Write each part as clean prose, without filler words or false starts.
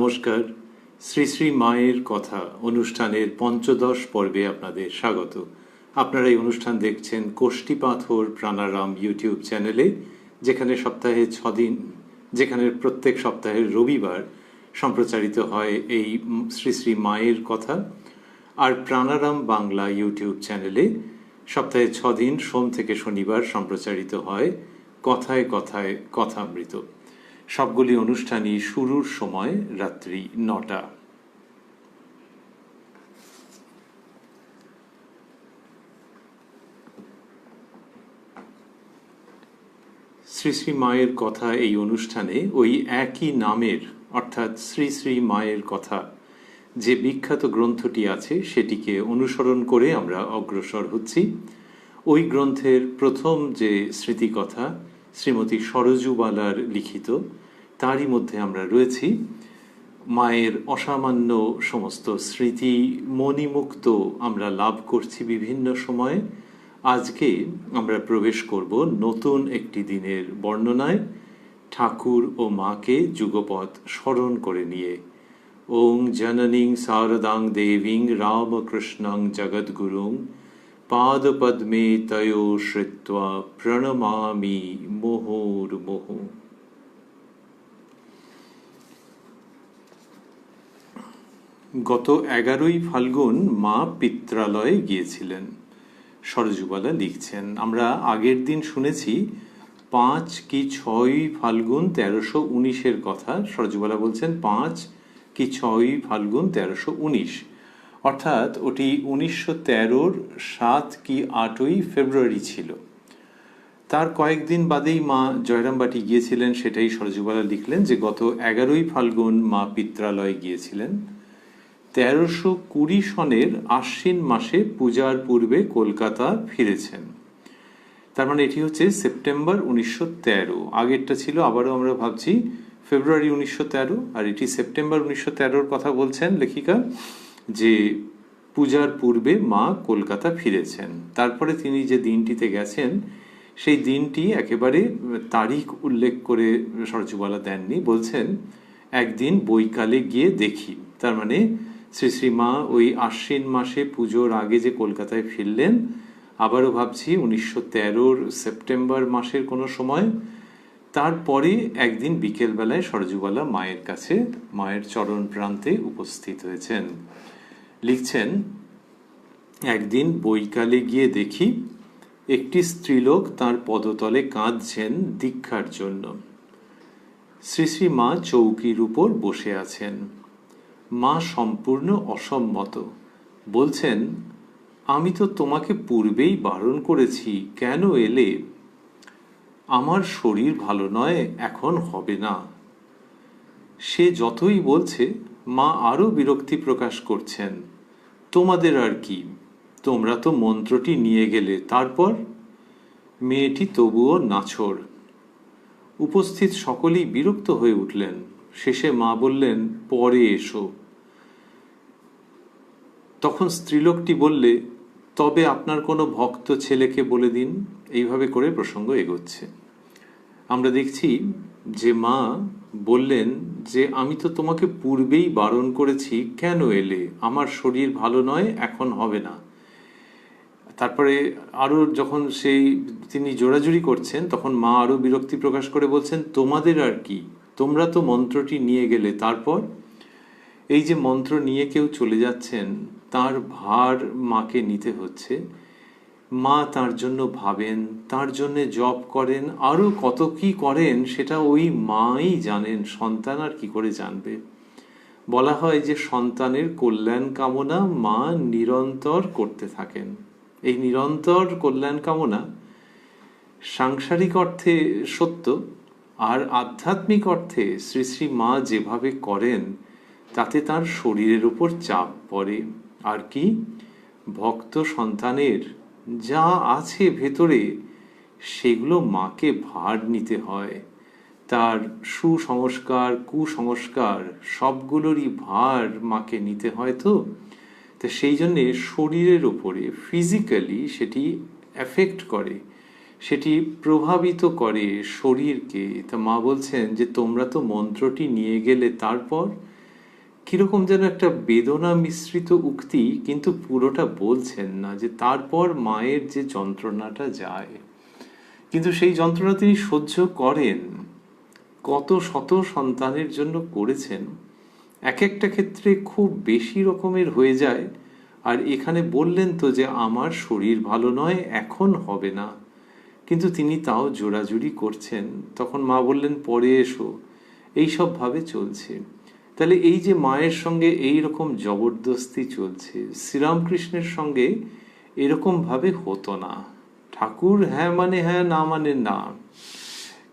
নমস্কার। শ্রী শ্রী মায়ের কথা অনুষ্ঠানের পঞ্চদশ পর্বে আপনাদের স্বাগত। আপনারা এই অনুষ্ঠান দেখছেন কোষ্ঠী পাথর প্রাণারাম ইউটিউব চ্যানেলে, যেখানে সপ্তাহে 6 দিন, যেখানে প্রত্যেক সপ্তাহের রবিবার সম্প্রচারিত হয় এই শ্রী শ্রী মায়ের কথা। আর প্রাণারাম বাংলা ইউটিউব চ্যানেলে সপ্তাহে 6 দিন সোম থেকে শনিবার সম্প্রচারিত হয় কথায় কথায় কথামৃত। সবগুলি অনুষ্ঠানই শুরুর সময় রাত্রি 9টা। শ্রী শ্রী মায়ের কথা এই অনুষ্ঠানে ওই একই নামের অর্থাৎ শ্রী শ্রী মায়ের কথা যে বিখ্যাত গ্রন্থটি আছে সেটিকে অনুসরণ করে আমরা অগ্রসর হচ্ছি। ওই গ্রন্থের প্রথম যে স্মৃতিকথা শ্রীমতী সরজুবালার লিখিত, তারই মধ্যে আমরা রয়েছি। মায়ের অসামান্য সমস্ত স্মৃতি মণিমুক্ত আমরা লাভ করছি বিভিন্ন সময়ে। আজকে আমরা প্রবেশ করব নতুন একটি দিনের বর্ণনায়, ঠাকুর ও মাকে যুগপৎ স্মরণ করে নিয়ে। ওং জননীং শারদাং দেবীং রামকৃষ্ণং জগদ্গুরুং পাদপদ্মে তয়ো শ্রিত্বা প্রণমামি মুহুর্মুহু। গত 11ই ফাল্গুন মা পিত্রালয়ে গিয়েছিলেন, সরজুবালা লিখছেন। আমরা আগের দিন শুনেছি 5 কি 6ই ফাল্গুন 1319 কথা। সরজুবালা বলছেন 5 কি 6ই ফাল্গুন 1319, অর্থাৎ ওটি 1913-র 7 কি 8ই ফেব্রুয়ারি ছিল। তার কয়েকদিন বাদেই মা জয়রামবাটি গিয়েছিলেন, সেটাই সরজুবালা লিখলেন যে গত 11ই ফাল্গুন মা পিত্রালয়ে গিয়েছিলেন। 1320 সনের আশ্বিন মাসে পূজার পূর্বে কলকাতা ফিরেছেন। তার মানে এটি হচ্ছে সেপ্টেম্বর 1913। আগেরটা ছিল, আবারও আমরা ভাবছি, ফেব্রুয়ারি 1913, আর এটি সেপ্টেম্বর 1913-র কথা বলছেন লেখিকা, যে পূজার পূর্বে মা কলকাতা ফিরেছেন। তারপরে তিনি যে দিনটিতে গেছেন সেই দিনটি একেবারে তারিখ উল্লেখ করে সরজুবালা দেননি, বলছেন একদিন বৈকালে গিয়ে দেখি। তার মানে শ্রী শ্রী মা ওই আশ্বিন মাসে পুজোর আগে যে কলকাতায় ফিরলেন, আবারও ভাবছি 1913-র সেপ্টেম্বর মাসের কোনো সময়। তারপরে একদিন বিকেলবেলায় সরজুবালা মায়ের কাছে, মায়ের চরণ প্রান্তে উপস্থিত হয়েছেন। লিখছেন, একদিন বৈকালে গিয়ে দেখি একটি স্ত্রীলোক তার পদতলে কাঁদছেন দীক্ষার জন্য। শ্রী শ্রী মা চৌকির উপর বসে আছেন। মা সম্পূর্ণ অসম্মত, বলছেন, আমি তো তোমাকে পূর্বেই বারণ করেছি, কেন এলে? আমার শরীর ভালো নয়, এখন হবে না। সে যতই বলছে মা আরও বিরক্তি প্রকাশ করছেন। তোমাদের আর কি, তোমরা তো মন্ত্রটি নিয়ে গেলে, তারপর? মেয়েটি তবুও নাছোড়। উপস্থিত সকলেই বিরক্ত হয়ে উঠলেন। শেষে মা বললেন, পরে এসো। তখন স্ত্রীলোকটি বললে, তবে আপনার কোনো ভক্ত ছেলেকে বলে দিন। এইভাবে করে প্রসঙ্গ এগোচ্ছে। আমরা দেখছি যে মা বললেন যে আমি তো তোমাকে পূর্বেই বারণ করেছি, কেন এলে? আমার শরীর ভালো নয়, এখন হবে না। তারপরে আরও যখন তিনি জোরাজুরি করছেন, তখন মা আরও বিরক্তি প্রকাশ করে বলছেন, তোমাদের আর কি, তোমরা তো মন্ত্রটি নিয়ে গেলে, তারপর? এই যে মন্ত্র নিয়ে কেউ চলে যাচ্ছেন, তার ভার মাকে নিতে হচ্ছে। মা তার জন্য ভাবেন, তার জন্য জপ করেন, আরও কত কি করেন, সেটা ওই মাই জানেন, সন্তান আর কি করে জানবে। বলা হয় যে সন্তানের কল্যাণ কামনা মা নিরন্তর করতে থাকেন। এই নিরন্তর কল্যাণ কামনা সাংসারিক অর্থে সত্য, আর আধ্যাত্মিক অর্থে শ্রী শ্রী মা যেভাবে করেন তাতে তার শরীরের উপর চাপ পড়ে। আর কি, ভক্ত সন্তানের যা আছে ভেতরে সেগুলো মাকে ভার নিতে হয়। তার সুসংস্কার কুসংস্কার সবগুলোরই ভার মাকে নিতে হয়। তো সেই জন্যে শরীরের উপরে ফিজিক্যালি সেটি এফেক্ট করে, সেটি প্রভাবিত করে শরীরকে। তা মা বলছেন যে তোমরা তো মন্ত্রটি নিয়ে গেলে, তারপর? কিরকম যেন একটা বেদনা মিশ্রিত উক্তি, কিন্তু পুরোটা বলছেন না, যে তারপর মায়ের যে যন্ত্রণাটা যায়, কিন্তু সেই যন্ত্রণা তিনি সহ্য করেন। কত শত সন্তানের জন্য করেছেন, এক একটা ক্ষেত্রে খুব বেশি রকমের হয়ে যায়। আর এখানে বললেন তো যে আমার শরীর ভালো নয়, এখন হবে না, কিন্তু তিনি তাও জোরাজুরি করছেন। তখন মা বললেন পরে এসো, এইসব ভাবে চলছে। তাহলে এই যে মায়ের সঙ্গে এই রকম জবরদস্তি চলছে, শ্রীরামকৃষ্ণের সঙ্গে এরকম ভাবে হতো না। ঠাকুর হ্যাঁ মানে হ্যাঁ, না মানে না।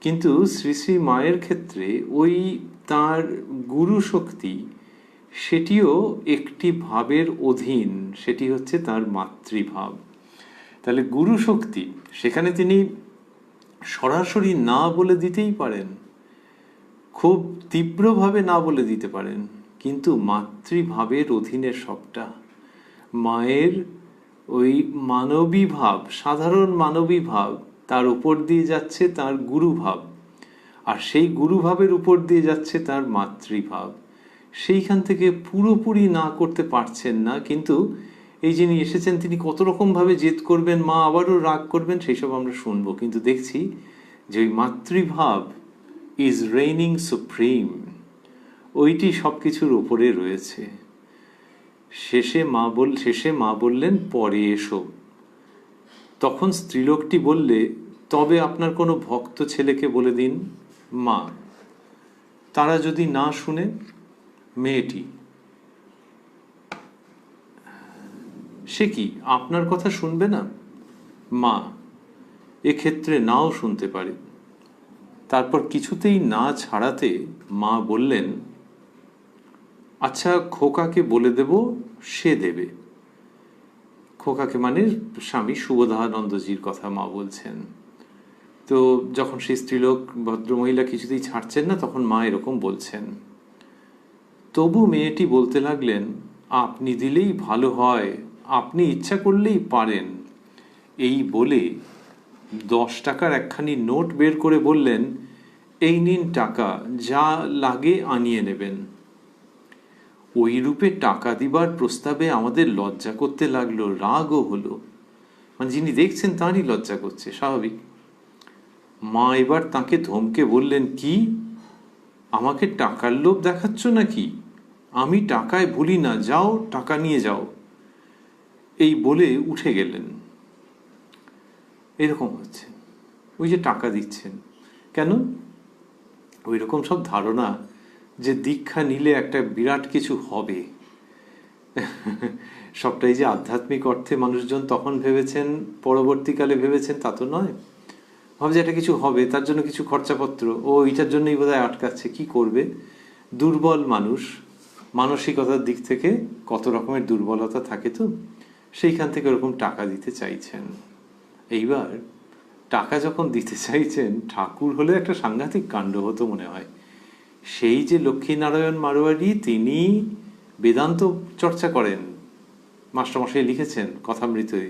কিন্তু শ্রী শ্রী মায়ের ক্ষেত্রে ওই তার গুরু শক্তি, সেটিও একটি ভাবের অধীন, সেটি হচ্ছে তার মাতৃভাব। তাহলে গুরু শক্তি, সেখানে তিনি সরাসরি না বলে দিতেই পারেন, খুব তীব্রভাবে না বলে দিতে পারেন, কিন্তু মাতৃভাবের অধীনে সবটা। মায়ের ওই মানবী ভাব, সাধারণ মানবী ভাব, তার উপর দিয়ে যাচ্ছে তার গুরুভাব, আর সেই গুরুভাবের উপর দিয়ে যাচ্ছে তার মাতৃভাব। সেইখান থেকে পুরোপুরি না করতে পারছেন না, কিন্তু এই যিনি এসেছেন তিনি কত রকমভাবে জেদ করবেন, মা আবারও রাগ করবেন, সেই সব আমরা শুনবো। কিন্তু দেখছি যে ওই মাতৃভাব ইজ রেইনিং সুপ্রিম, ওইটি সব কিছুর ওপরে রয়েছে। শেষে মা বললেন পরে এসো। তখন স্ত্রীলোকটি বললে, তবে আপনার কোনো ভক্ত ছেলেকে বলে দিন মা। তারা যদি না শুনে, মেয়েটি, সে কি আপনার কথা শুনবে না? মা, এক্ষেত্রে নাও শুনতে পারে। তারপর কিছুতেই না ছাড়াতে মা বললেন, আচ্ছা খোকাকে বলে দেব, সে দেবে। খোকাকে মানে স্বামী সুবোধানন্দজির কথা মা বলছেন। তো যখন সেই স্ত্রীলোক ভদ্রমহিলা কিছুতেই ছাড়ছেন না, তখন মা এরকম বলছেন। তবু মেয়েটি বলতে লাগলেন, আপনি দিলেই ভালো হয়, আপনি ইচ্ছা করলেই পারেন। এই বলে 10 টাকার একখানি নোট বের করে বললেন, এই নিন টাকা, যা লাগে আনিয়ে নেবেন। ওই রূপে টাকা দিবার প্রস্তাবে আমাদের লজ্জা করতে লাগলো, রাগও হলো। মানে যিনি দেখছেন তাঁরই লজ্জা করছে, স্বাভাবিক। মা এবার তাকে ধমকে বললেন, কি আমাকে টাকার লোভ দেখাচ্ছ নাকি? আমি টাকায় ভুলি না, যাও টাকা নিয়ে যাও। এই বলে উঠে গেলেন। এরকম হচ্ছে, ওই যে টাকা দিচ্ছেন কেন, ওই রকম সব ধারণা যে দীক্ষা নিলে একটা বিরাট কিছু হবে। সবটাই যে আধ্যাত্মিক অর্থে মানুষজন তখন ভেবেছেন, পরবর্তীকালে ভেবেছেন, তা তো নয়। ভাবে যে একটা কিছু হবে, তার জন্য কিছু খরচাপত্র, ও এটার জন্যই বোধহয় আটকাচ্ছে। কি করবে, দুর্বল মানুষ, মানসিকতার দিক থেকে কত রকমের দুর্বলতা থাকে, তো সেইখান থেকে ওরকম টাকা দিতে চাইছেন। এইবার টাকা যখন দিতে চাইছেন, ঠাকুর হলে একটা সাংঘাতিক কাণ্ড হতো মনে হয়। সেই যে লক্ষ্মীনারায়ণ মারোয়ারি, তিনি বেদান্ত চর্চা করেন, মাস্টারমশাই লিখেছেন কথামৃতে,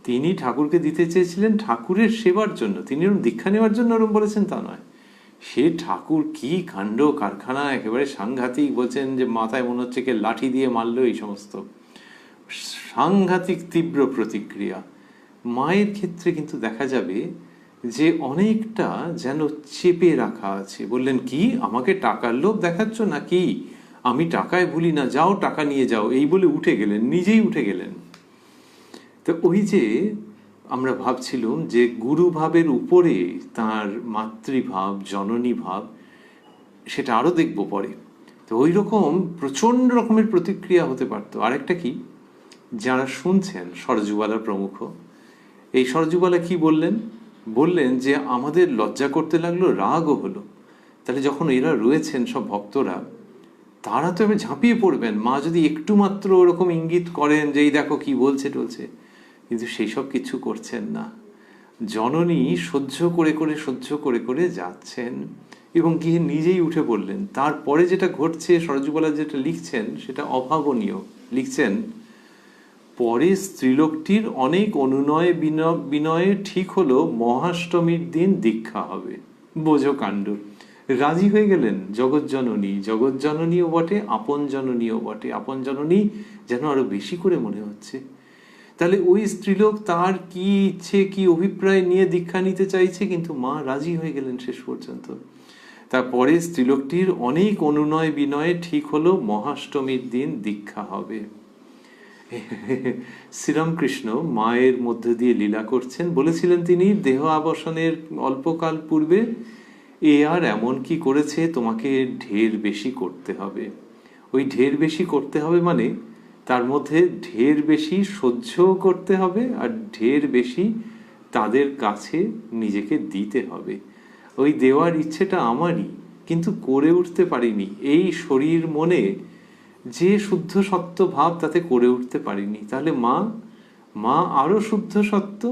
তিনি ঠাকুরকে দিতে চেয়েছিলেন ঠাকুরের সেবার জন্য। তিনি ওরকম দীক্ষা নেওয়ার জন্য ওরকম বলেছেন তা নয়। সে ঠাকুর কি কাণ্ড কারখানা, একেবারে সাংঘাতিক। বলছেন যে মাথায় মনে হচ্ছে কে লাঠি দিয়ে মারলো, এই সমস্ত সাংঘাতিক তীব্র প্রতিক্রিয়া। মায়ের ক্ষেত্রে কিন্তু দেখা যাবে যে অনেকটা যেন চেপে রাখা আছে। বললেন, কি আমাকে টাকার লোভ দেখাচ্ছ নাকি? আমি টাকায় ভুলি না, যাও টাকা নিয়ে যাও। এই বলে উঠে গেলেন, নিজেই উঠে গেলেন। তো ওই যে আমরা ভাবছিলাম যে গুরুভাবের উপরে তার মাতৃভাব, জননী ভাব, সেটা আরো দেখবো পরে। তো ওই রকম প্রচন্ড রকমের প্রতিক্রিয়া হতে পারতো। আরেকটা কি, যারা শুনছেন সরজুবালা প্রমুখ, এই সরজুবালা কি বললেন, বললেন যে আমাদের লজ্জা করতে লাগলো, রাগও হলো। তাহলে যখন এরা রয়েছেন সব ভক্তরা, তারা তো এবার ঝাঁপিয়ে পড়বেন। মা যদি একটু মাত্র ওরকম ইঙ্গিত করেন যে এই দেখো কি বলছে টলছে, কিন্তু সেই সব কিছু করছেন না। জননী সহ্য করে করে যাচ্ছেন, এবং গিয়ে নিজেই উঠে পড়লেন। তারপরে যেটা ঘটছে, সরজুবালা যেটা লিখছেন সেটা অভাবনীয়। লিখছেন, পরে স্ত্রীলোকটির অনেক অনুনয় বিনয়ে ঠিক হলো মহাষ্টমীর দিন দীক্ষা হবে। বোঝো কাণ্ড। রাজি হয়ে গেলেন। জগৎজননী, জগৎজননীও বটে, আপন জননীও বটে। আপন জননী যেন আরো বেশি করে মনে হচ্ছে। তাহলে ওই স্ত্রীলোক তার কি ইচ্ছে, কি অভিপ্রায় নিয়ে দীক্ষা নিতে চাইছে, কিন্তু মা রাজি হয়ে গেলেন শেষ পর্যন্ত। তারপরে স্ত্রীলোকটির অনেক অনুনয় বিনয়ে ঠিক হলো মহাষ্টমীর দিন দীক্ষা হবে। শ্রীরামকৃষ্ণ মায়ের মধ্যে দিয়ে লীলা করছেন। বলেছিলেন তিনি দেহ আবসানের অল্পকাল পূর্বে, এ আর এমন কি করেছে, তোমাকে ঢের বেশি করতে হবে। ওই ঢের বেশি করতে হবে মানে তার মধ্যে ঢের বেশি সহ্য করতে হবে, আর ঢের বেশি তাদের কাছে নিজেকে দিতে হবে। ওই দেওয়ার ইচ্ছেটা আমারই, কিন্তু করে উঠতে পারিনি। এই শরীর মনে যে শুদ্ধ সত্য ভাব, তাতে করে উঠতে পারিনি। তাহলে মা আরো শুদ্ধ সত্য,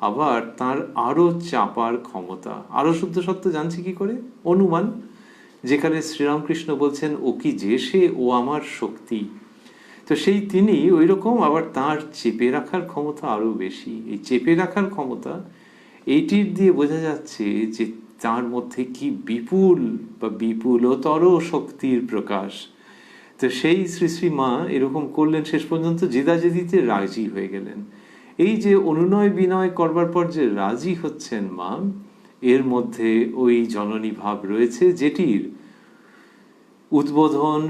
আবার তার আরো চাপার ক্ষমতা। আরো শুদ্ধ সত্য জানছি কি করে? অনুমান। যেখানে শ্রীরামকৃষ্ণ বলছেন ও কি যে সে, ও আমার শক্তি, তো সেই তিনি ওই রকম, আবার তার চেপে রাখার ক্ষমতা আরো বেশি। এই চেপে রাখার ক্ষমতা, এইটির দিয়ে বোঝা যাচ্ছে যে তার মধ্যে কি বিপুল বা বিপুলতর শক্তির প্রকাশ। তো সেই শ্রী শ্রী মা এরকম করলেন, শেষ পর্যন্ত জেদাজেদিতে রাজি হয়ে গেলেন। এই যে অনুনয় বিনয় করবার পর যে রাজি হচ্ছেন মা, এর মধ্যে ওই জননী ভাব রয়েছে, যেটির উদ্বোধন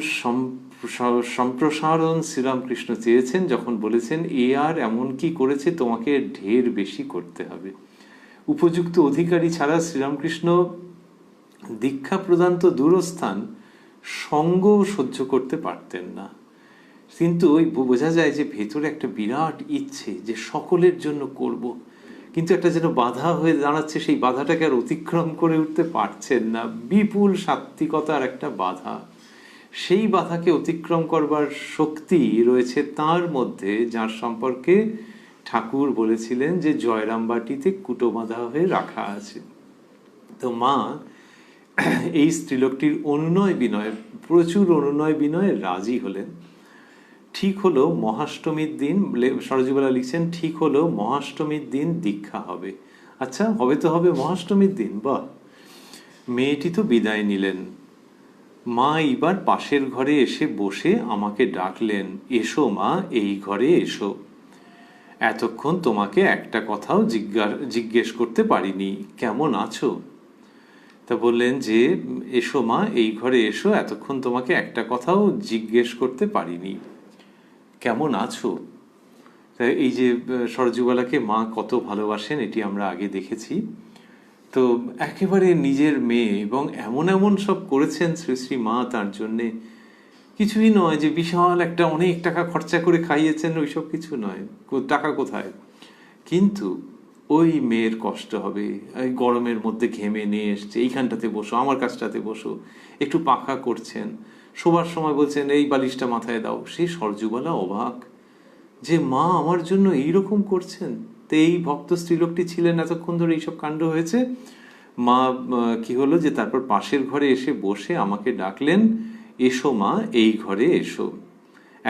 সম্প্রসারণ শ্রীরামকৃষ্ণ চেয়েছেন যখন বলেছেন এ আর এমন কি করেছে, তোমাকে ঢের বেশি করতে হবে। উপযুক্ত অধিকারী ছাড়া শ্রীরামকৃষ্ণ দীক্ষা প্রদান তো দূরস্থান, সঙ্গ সহ্য করতে পারতেন না। কিন্তু ওই বোঝা যায় যে ভেতরে একটা বিরাট ইচ্ছে যে সকলের জন্য করব, কিন্তু একটা যেন বাধা হয়ে দাঁড়াচ্ছে, সেই বাধাটাকে আর অতিক্রম করে উঠতে পারছেন না। বিপুল সাত্ত্বিকতার একটা বাধা, সেই বাধাকে অতিক্রম করবার শক্তি রয়েছে তার মধ্যে, যার সম্পর্কে ঠাকুর বলেছিলেন যে জয়রামবাটিতে কুটো বাঁধা হয়ে রাখা আছে। তো মা এই স্ত্রীলোকটির অনুনয় বিনয়, প্রচুর অনুনয় বিনয়ে রাজি হলেন। ঠিক হলো মহাষ্টমীর দিন, সরজুবালা লিখছেন ঠিক হলো মহাষ্টমীর দিন দীক্ষা হবে। আচ্ছা, হবে তো হবে মহাষ্টমীর দিন, বাহ। মেয়েটি তো বিদায় নিলেন। মা এবার পাশের ঘরে এসে বসে আমাকে ডাকলেন, এসো মা, এই ঘরে এসো। এতক্ষণ তোমাকে একটা কথাও জিজ্ঞেস করতে পারিনি, কেমন আছো? তা বললেন যে এসো মা, এই ঘরে এসো, এতক্ষণ তোমাকে একটা কথাও জিজ্ঞেস করতে পারিনি, কেমন আছো। এই যে সরজুবালাকে মা কত ভালোবাসেন এটি আমরা আগে দেখেছি। তো একেবারে নিজের মেয়ে, এবং এমন এমন সব করেছেন শ্রী শ্রী মা তার জন্যে। কিছুই নয় যে বিশাল একটা অনেক টাকা খরচা করে খাইয়েছেন, ওইসব কিছু নয়, টাকা কোথায়। কিন্তু ওই মেয়ের কষ্ট হবে, এই গরমের মধ্যে ঘেমে নিয়ে এসছে, এইখানটাতে বসো, আমার কাছটাতে বসো, একটু পাখা করছেন, শোবার সময় বলছেন এই বালিশটা মাথায় দাও। সেই সরজুবালা অবাক যে মা আমার জন্য এইরকম করছেন। তো এই ভক্ত স্ত্রীলোকটি ছিলেন, এতক্ষণ ধরে এইসব কাণ্ড হয়েছে। মা কি হলো যে তারপর পাশের ঘরে এসে বসে আমাকে ডাকলেন, এসো মা, এই ঘরে এসো,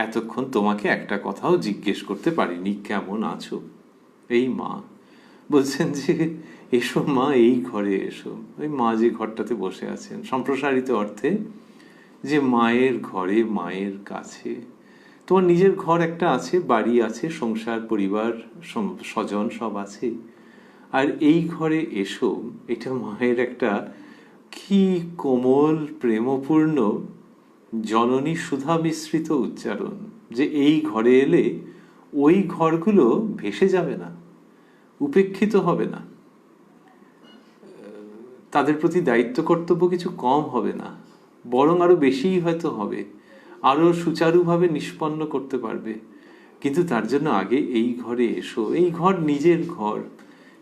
এতক্ষণ তোমাকে একটা কথাও জিজ্ঞেস করতে পারিনি, কেমন আছো। এই মা বলছেন যে এসো মা, এই ঘরে এসো। ওই মা যে ঘরটাতে বসে আছেন, সম্প্রসারিত অর্থে যে মায়ের ঘরে, মায়ের কাছে। তোমার নিজের ঘর একটা আছে, বাড়ি আছে, সংসার, পরিবার, স্বজন সব আছে, আর এই ঘরে এসো, এটা মায়ের একটা কি কোমল প্রেমপূর্ণ জননী সুধা মিশ্রিত উচ্চারণ, যে এই ঘরে এলে ওই ঘরগুলো ভেসে যাবে না, উপেক্ষিত হবে না, তাদের প্রতি দায়িত্ব কর্তব্য কিছু কম হবে না, বরং আরো বেশিই হয়তো হবে, আরো সুচারুভাবে নিষ্পন্ন করতে পারবে। কিন্তু তার জন্য আগে এই ঘরে এসো, এই ঘর নিজের ঘর,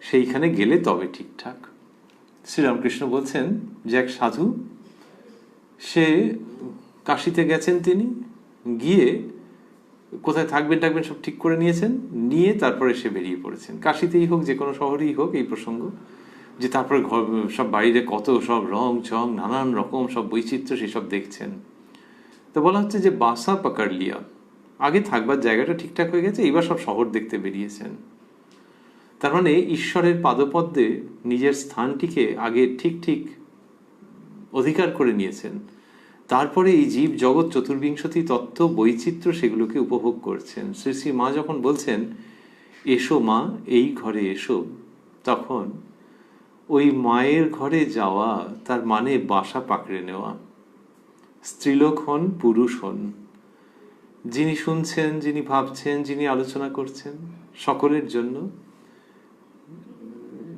সেইখানে গেলে তবে ঠিকঠাক। শ্রীরামকৃষ্ণ বলছেন যে এক সাধু, সে কাশিতে গেছেন, তিনি গিয়ে কোথায় থাকবেন টাকবেন সব ঠিক করে নিয়েছেন, নিয়ে তারপরে সে বেরিয়ে পড়েছেন। কাশিতেই হোক, যে কোনো শহরেই হোক এই প্রসঙ্গ, যে তারপরে ঘর সব বাইরে কত সব রং চং নানান রকম সব বৈচিত্র্য সেসব দেখছেন। তো বলা হচ্ছে যে বাসা পাকার লিয়া, আগে থাকবার জায়গাটা ঠিকঠাক হয়ে গেছে, এবার সব শহর দেখতে বেরিয়েছেন। তার মানে ঈশ্বরের পাদপদ্মে নিজের স্থানটিকে আগে ঠিক ঠিক অধিকার করে নিয়েছেন। তারপরে এই জীব জগৎ চতুর্বিংশতি তত্ত্ব বৈচিত্র্য সেগুলোকে উপভোগ করছেন। শ্রী শ্রী মা যখন বলছেন এসো মা এই ঘরে এসো, তখন ওই মায়ের ঘরে যাওয়া তার মানে বাসা পাকড়ে নেওয়া। স্ত্রীলোক হন পুরুষ হন, যিনি শুনছেন, যিনি ভাবছেন, যিনি আলোচনা করছেন, সকলের জন্য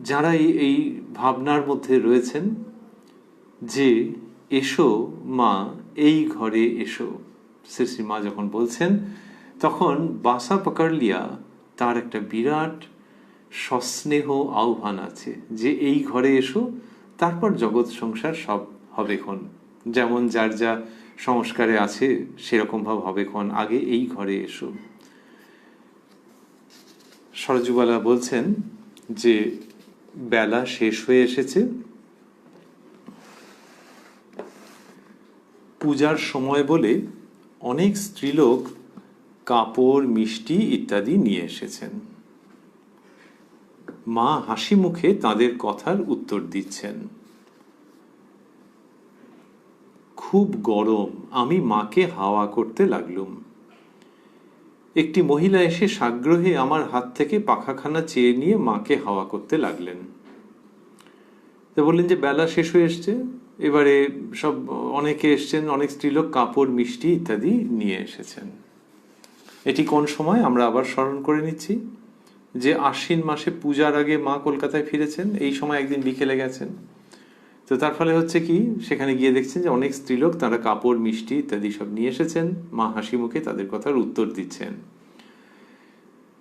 যারা এই ভাবনার মধ্যে রয়েছেন যে এসো মা এই ঘরে এসো, শ্রী শ্রী মা যখন বলছেন, তখন বাসা পাকড়লিয়া তার একটা বিরাট সস্নেহ আহ্বান আছে যে এই ঘরে এসো, তারপর জগৎ সংসার সব হবে খন, যেমন যার যা সংস্কারে আছে সেরকম ভাব হবে খন, আগে এই ঘরে এসো। সরজুবালা বলছেন যে বেলা শেষ হয়ে এসেছে, পূজার সময় বলে অনেক স্ত্রীলোক কাপড়, মিষ্টি ইত্যাদি নিয়ে এসেছেন। মা হাসি মুখে তাদের কথার উত্তর দিচ্ছেন। খুব গরম, আমি মাকে হাওয়া করতে লাগলুম। একটি মহিলা এসে সাগ্রহে আমার হাত থেকে পাখাখানা চেয়ে নিয়ে মাকে হাওয়া করতে লাগলেন। তো বললেন যে বেলা শেষ হয়ে এসছে, এবারে সব অনেকে এসছেন, অনেক স্ত্রীলোক কাপড়, মিষ্টি ইত্যাদি নিয়ে এসেছেন। এটি কোন সময় আমরা আবার স্মরণ করে নিচ্ছি যে আশ্বিন মাসে পূজার আগে মা কলকাতায় ফিরেছেন, এই সময় একদিন বিকেলে গেছেন। তো তার ফলে হচ্ছে কি, সেখানে গিয়ে দেখছেন যে অনেক স্ত্রীলোক তারা কাপড়, মিষ্টি ইত্যাদি সব নিয়ে এসেছেন, মা হাসি মুখে তাদের কথার উত্তর দিচ্ছেন।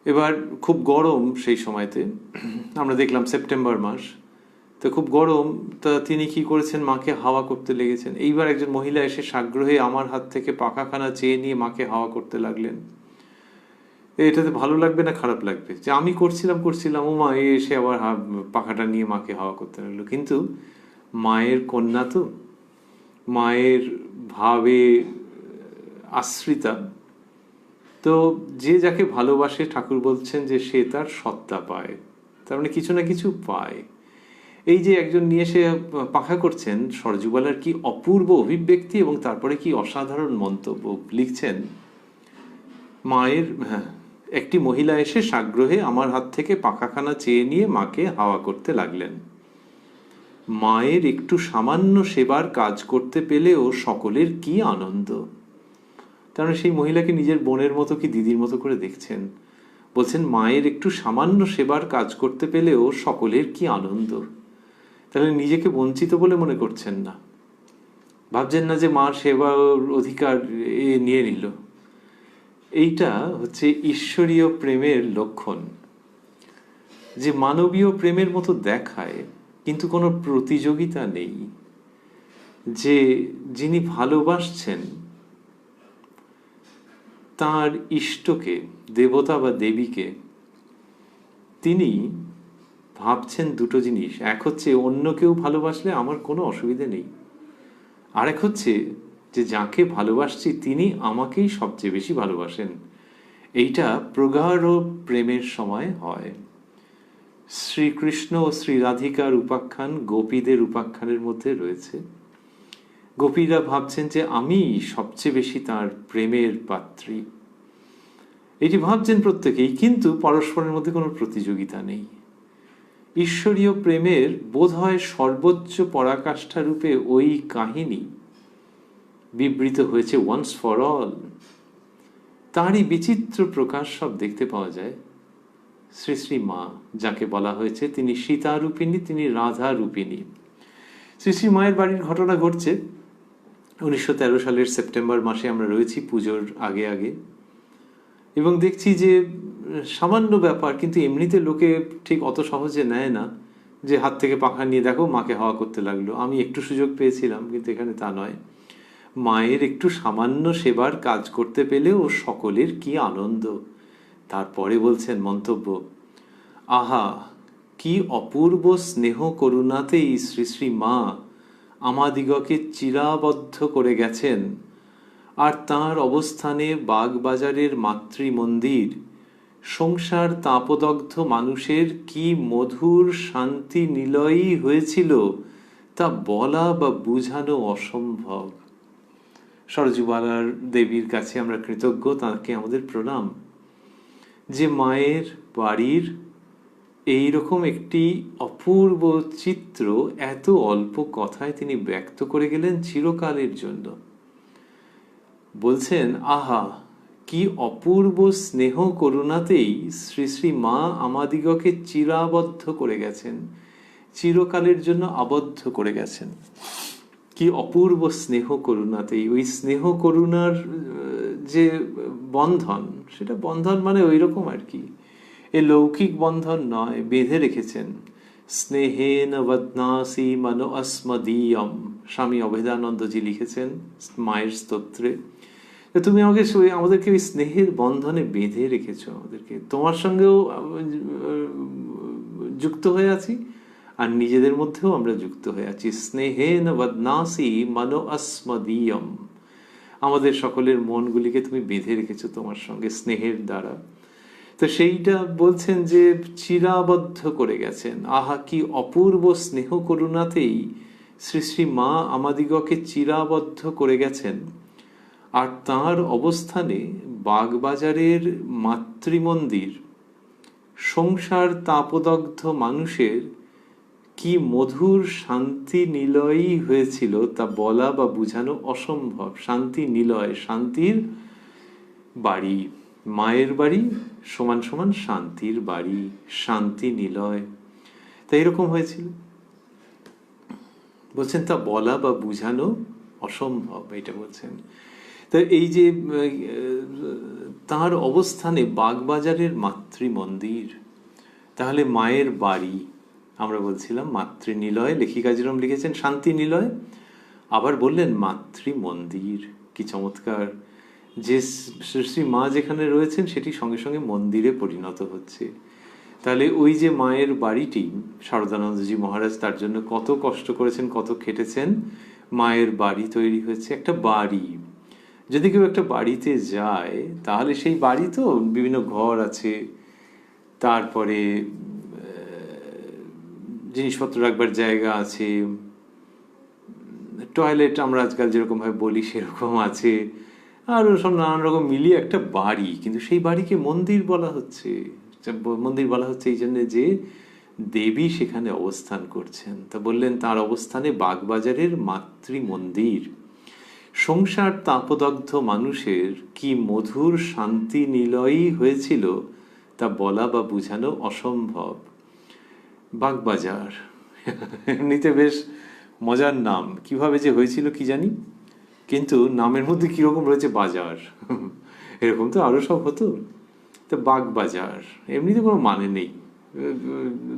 এবার খুব গরম সেই সময়তে, আমরা দেখলাম সেপ্টেম্বর মাস, তো খুব গরম, তা তিনি কি করেছেন, মাকে হাওয়া করতে লেগেছেন। এইবার একজন মহিলা এসে সাগ্রহে আমার হাত থেকে পাখাখানা চেয়ে নিয়ে মাকে হাওয়া করতে লাগলেন। এটাতে ভালো লাগবে না খারাপ লাগবে যে আমি করছিলাম ও মা এসে আবার পাখাটা নিয়ে মাকে হাওয়া করতে লাগলো। কিন্তু মায়ের কন্যা তো, মায়ের ভাবে আশ্রিতা, তো যে যাকে ভালোবাসে ঠাকুর বলছেন যে সে তার সত্তা পায়, তার মানে কিছু না কিছু পায়। এই যে একজন নিয়ে এসে পাখা করছেন, সরজুবালার কি অপূর্ব অভিব্যক্তি এবং তারপরে কি অসাধারণ মন্তব্য লিখছেন। মায়ের একটি মহিলা এসে সাগ্রহে আমার হাত থেকে পাখাখানা চেয়ে নিয়ে মাকে হাওয়া করতে লাগলেন। মায়ের একটু সামান্য সেবার কাজ করতে পেলেও সকলের কি আনন্দ। কারণ সেই মহিলাকে নিজের বোনের মতো কি দিদির মতো করে দেখছেন। বলছেন মায়ের একটু সামান্য সেবার কাজ করতে পেলেও সকলের কি আনন্দ। তাহলে নিজেকে বঞ্চিত বলে মনে করছেন না, ভাবছেন না যে মার সেবার অধিকার নিয়ে নিল। এইটা হচ্ছে ঈশ্বরীয় প্রেমের লক্ষণ, যে মানবীয় প্রেমের মতো দেখায় কিন্তু কোনো প্রতিযোগিতা নেই। যে যিনি ভালোবাসছেন তার ইষ্টকে, দেবতা বা দেবীকে, তিনি ভাবছেন দুটো জিনিস। এক হচ্ছে অন্য কেউ ভালোবাসলে আমার কোনো অসুবিধে নেই, আরেক হচ্ছে যে যাকে ভালোবাসছি তিনি আমাকেই সবচেয়ে বেশি ভালোবাসেন। এইটা প্রগাঢ় প্রেমের সময় হয়। শ্রীকৃষ্ণ ও শ্রী রাধিকার উপাখ্যান গোপীদের উপাখ্যানের মধ্যে রয়েছে। গোপীরা ভাবছেন যে আমি সবচেয়ে বেশি তার প্রেমের পাত্রী, এটি ভাবছেন প্রত্যেকেই, কিন্তু পরস্পরের মধ্যে কোনো প্রতিযোগিতা নেই। ঈশ্বরীয় প্রেমের বোধ হয় সর্বোচ্চ পরাকাষ্ঠা রূপে ওই কাহিনী বিবৃত হয়েছে ওয়ান্স ফর অল। তারই বিচিত্র প্রকাশ সব দেখতে পাওয়া যায়। শ্রী শ্রী মা যাকে বলা হয়েছে, তিনি সীতা রূপিণী, তিনি রাধা রূপিণী। শ্রী শ্রী মায়ের বাড়ির ঘটনা ঘটছে 1913 সালের সেপ্টেম্বর মাসে। আমরা রয়েছি পুজোর আগে আগে, এবং দেখছি যে সামান্য ব্যাপার, কিন্তু এমনিতে লোকে ঠিক অত সহজে নেয় না যে হাত থেকে পাখা নিয়ে দেখো মাকে হাওয়া করতে লাগলো। আমি একটু সুযোগ পেয়েছিলাম, কিন্তু এখানে তা নয়। মায়ের একটু সামান্য সেবার কাজ করতে পেলেও সকলের কি আনন্দ। তারপরে বলছেন মন্তব্য, আহা কি অপূর্ব স্নেহ করুণাতেই শ্রী শ্রী মা আমাদিগকে চিরাবদ্ধ করে গেছেন। আর তাঁর অবস্থানে বাগবাজারের মাতৃমন্দির সংসার তাপদগ্ধ মানুষের কি মধুর শান্তি নিলয়ই হয়েছিল তা বলা বা বুঝানো অসম্ভব। সরজুবালার দেবীর কাছে আমরা কৃতজ্ঞ, তাকে আমাদের প্রণাম, যে মায়ের বাড়ির এইরকম একটি অপূর্ব চিত্র এত অল্প কথায় তিনি ব্যক্ত করে গেলেন চিরকালের জন্য। বলছেন, আহা কি অপূর্ব স্নেহ করুণাতেই শ্রী শ্রী মা আমাদিগকে চিরাবদ্ধ করে গেছেন, চিরকালের জন্য আবদ্ধ করে গেছেন। কি অপূর্ব স্নেহ করুণাতেই, ওই স্নেহ করুণার যে বন্ধন, সেটা বন্ধন মানে ওই রকম আর কি, এ লৌকিক বন্ধন নয়, বেঁধে রেখেছেন। স্নেহেন বদনাসি মনো অস্মদীয়ম, স্বামী অভেদানন্দজি লিখেছেন মায়ের স্তোত্রে। তুমি আমাদেরকে ওই স্নেহের বন্ধনে বেঁধে রেখেছো, আমাদেরকে তোমার সঙ্গেও যুক্ত হয়ে আছি, আর নিজেদের মধ্যেও আমরা যুক্ত হয়ে আছি। স্নেহেন বদনাসি মনো অস্মদীয়ম, আমাদের সকলের মনগুলিকে তুমি বেঁধে রেখেছো তোমার সঙ্গে স্নেহের দ্বারা। তো সেইটা বলছেন যে চিরাবদ্ধ করে গেছেন। আহা কি অপূর্ব স্নেহ করুণাতেই শ্রী শ্রী মা আমাদিগকে চিরাবদ্ধ করে গেছেন, আর তাঁর অবস্থানে বাগবাজারের মাতৃমন্দির সংসার তাপদগ্ধ মানুষের কি মধুর শান্তি নিলয়ই হয়েছিল, তা বলা বা বুঝানো অসম্ভব। শান্তি নিলয়, শান্তির বাড়ি, মায়ের বাড়ি সমান সমান শান্তির বাড়ি, শান্তি নিলয়। তা এরকম হয়েছিল, বলছেন তা বলা বা বুঝানো অসম্ভব, এটা বলছেন। তা এই যে তার অবস্থানে বাগবাজারের মাতৃমন্দির, তাহলে মায়ের বাড়ি, আমরা বলছিলাম মাতৃনিলয়, লেখিকা যেরকম লিখেছেন শান্তি নিলয়, আবার বললেন মাতৃমন্দির। কি চমৎকার, যে শ্রী মা যেখানে রয়েছেন সেটি সঙ্গে সঙ্গে মন্দিরে পরিণত হচ্ছে। তাহলে ওই যে মায়ের বাড়িটি, শারদানন্দজি মহারাজ তার জন্য কত কষ্ট করেছেন, কত খেটেছেন, মায়ের বাড়ি তৈরি হয়েছে, একটা বাড়ি। যদি কেউ একটা বাড়িতে যায় তাহলে সেই বাড়ি তো বিভিন্ন ঘর আছে, তারপরে জিনিসপত্র রাখবার জায়গা আছে, টয়লেট আমরা আজকাল যেরকম ভাবে বলি সেরকম আছে, আর সব নানান রকম মিলিয়ে একটা বাড়ি। কিন্তু সেই বাড়িকে মন্দির বলা হচ্ছে। মন্দির বলা হচ্ছে এই জন্য যে দেবী সেখানে অবস্থান করছেন। তা বললেন তার অবস্থানে বাগবাজারের মাতৃমন্দির সংসার তাপদগ্ধ মানুষের কি মধুর শান্তি নিলয়ই হয়েছিল, তা বলা বা বুঝানো অসম্ভব। বাগবাজার এমনিতে বেশ মজার নাম, কিভাবে যে হয়েছিল কি জানি, কিন্তু নামের মধ্যে কিরকম রয়েছে বাজার, এরকম তো আরো সব হতো। তো বাগবাজার এমনিতে কোনো মানে নেই,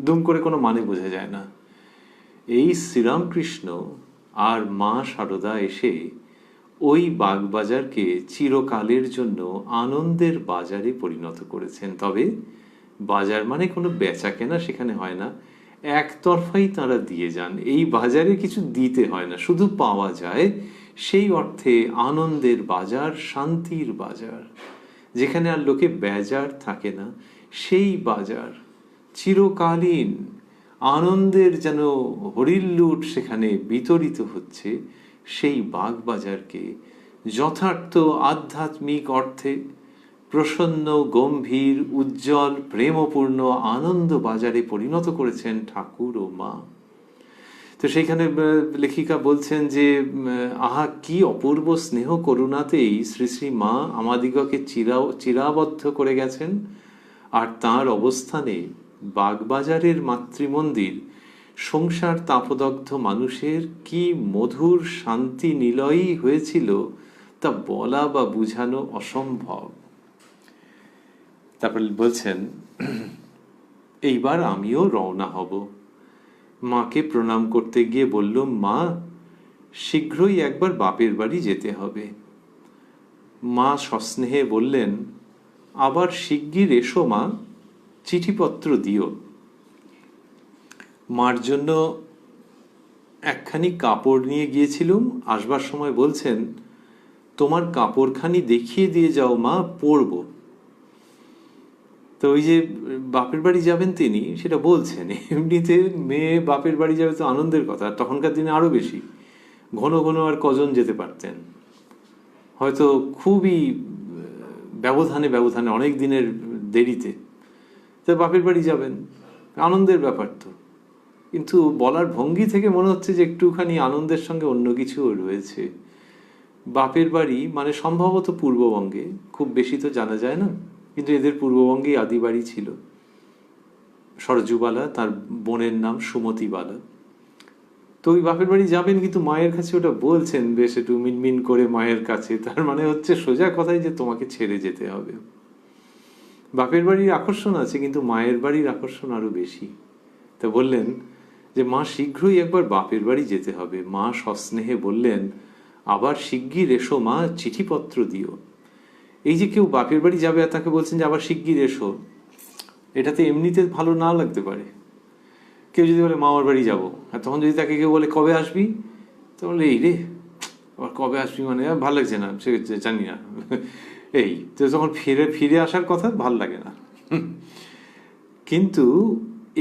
দুম করে কোনো মানে বোঝা যায় না। এই শ্রীরামকৃষ্ণ আর মা সারদা এসে ওই বাগবাজারকে চিরকালের জন্য আনন্দের বাজারে পরিণত করেছেন। তবে বাজার মানে কোনো বেচা কেনা সেখানে হয় না, একতরফাই তারা দিয়ে যান। এই বাজারে কিছু দিতে হয় না, শুধু পাওয়া যায়। সেই অর্থে আনন্দের বাজার, শান্তির বাজার, যেখানে আর লোকে বেজার থাকে না, সেই বাজার চিরকালীন আনন্দের যেন হরিল্লুট সেখানে বিতরিত হচ্ছে। সেই বাগবাজারকে যথার্থ আধ্যাত্মিক অর্থে প্রসন্ন, গম্ভীর, উজ্জ্বল, প্রেমপূর্ণ আনন্দ বাজারে পরিণত করেছেন ঠাকুর ও মা। তো সেইখানে লেখিকা বলছেন যে আহা কি অপূর্ব স্নেহ করুণাতেই শ্রী শ্রী মা আমাদিগকে চিরাবদ্ধ করে গেছেন, আর তার অবস্থানে বাগবাজারের মাতৃমন্দির সংসার তাপদগ্ধ মানুষের কি মধুর শান্তি নিলয়ই হয়েছিল, তা বলা বা বুঝানো অসম্ভব। তারপর বলছেন, এইবার আমিও রওনা হব। মাকে প্রণাম করতে গিয়ে বললুম, মা শীঘ্রই একবার বাপের বাড়ি যেতে হবে। মা সস্নেহে বললেন, আবার শিগগির এসো মা, চিঠিপত্র দিও। মার জন্য একখানি কাপড় নিয়ে গিয়েছিলুম, আসবার সময় বলছেন, তোমার কাপড়খানি দেখিয়ে দিয়ে যাও মা, পরব। তো ওই যে বাপের বাড়ি যাবেন তিনি সেটা বলছেন, এমনিতে মেয়ে বাপের বাড়ি যাবে তো আনন্দের কথা, তখনকার দিনে আরো বেশি, ঘন ঘন আর কজন যেতে পারতেন, হয়তো খুবই ব্যবধানে ব্যবধানে অনেক দিনের দেরিতে, তো বাপের বাড়ি যাবেন, আনন্দের ব্যাপার তো। কিন্তু বলার ভঙ্গি থেকে মনে হচ্ছে যে একটুখানি আনন্দের সঙ্গে অন্য কিছুও রয়েছে। বাপের বাড়ি মানে সম্ভবত পূর্ববঙ্গে, খুব বেশি তো জানা যায় না, কিন্তু এদের পূর্ববঙ্গেই আদি বাড়ি ছিল। সরজুবালা, তার বোনের নাম সুমতিবালা। তো ওই বাপের বাড়ি যাবেন, কিন্তু মায়ের কাছে ওটা বলছেন বেশ একটু মিনমিন করে মায়ের কাছে, তার মানে হচ্ছে সোজা কথাই যে তোমাকে ছেড়ে যেতে হবে। বাপের বাড়ির আকর্ষণ আছে, কিন্তু মায়ের বাড়ির আকর্ষণ আরো বেশি। তা বললেন যে মা শীঘ্রই একবার বাপের বাড়ি যেতে হবে। মা সস্নেহে বললেন, আবার শিগগির এসো মা, চিঠিপত্র দিও। এই যে কেউ বাপের বাড়ি যাবে আর তাকে বলছেন যে আবার শিগগির এসো, এটাতে এমনিতে ভালো না লাগতে পারে। কেউ যদি বলে মামার বাড়ি যাবো, আর তখন যদি তাকে কেউ বলে কবে আসবি, তো বলে এই রে আবার কবে আসবি, মানে ভালো লাগছে না, সে জানি না, এই তো তখন ফিরে ফিরে আসার কথা ভাল লাগে না। কিন্তু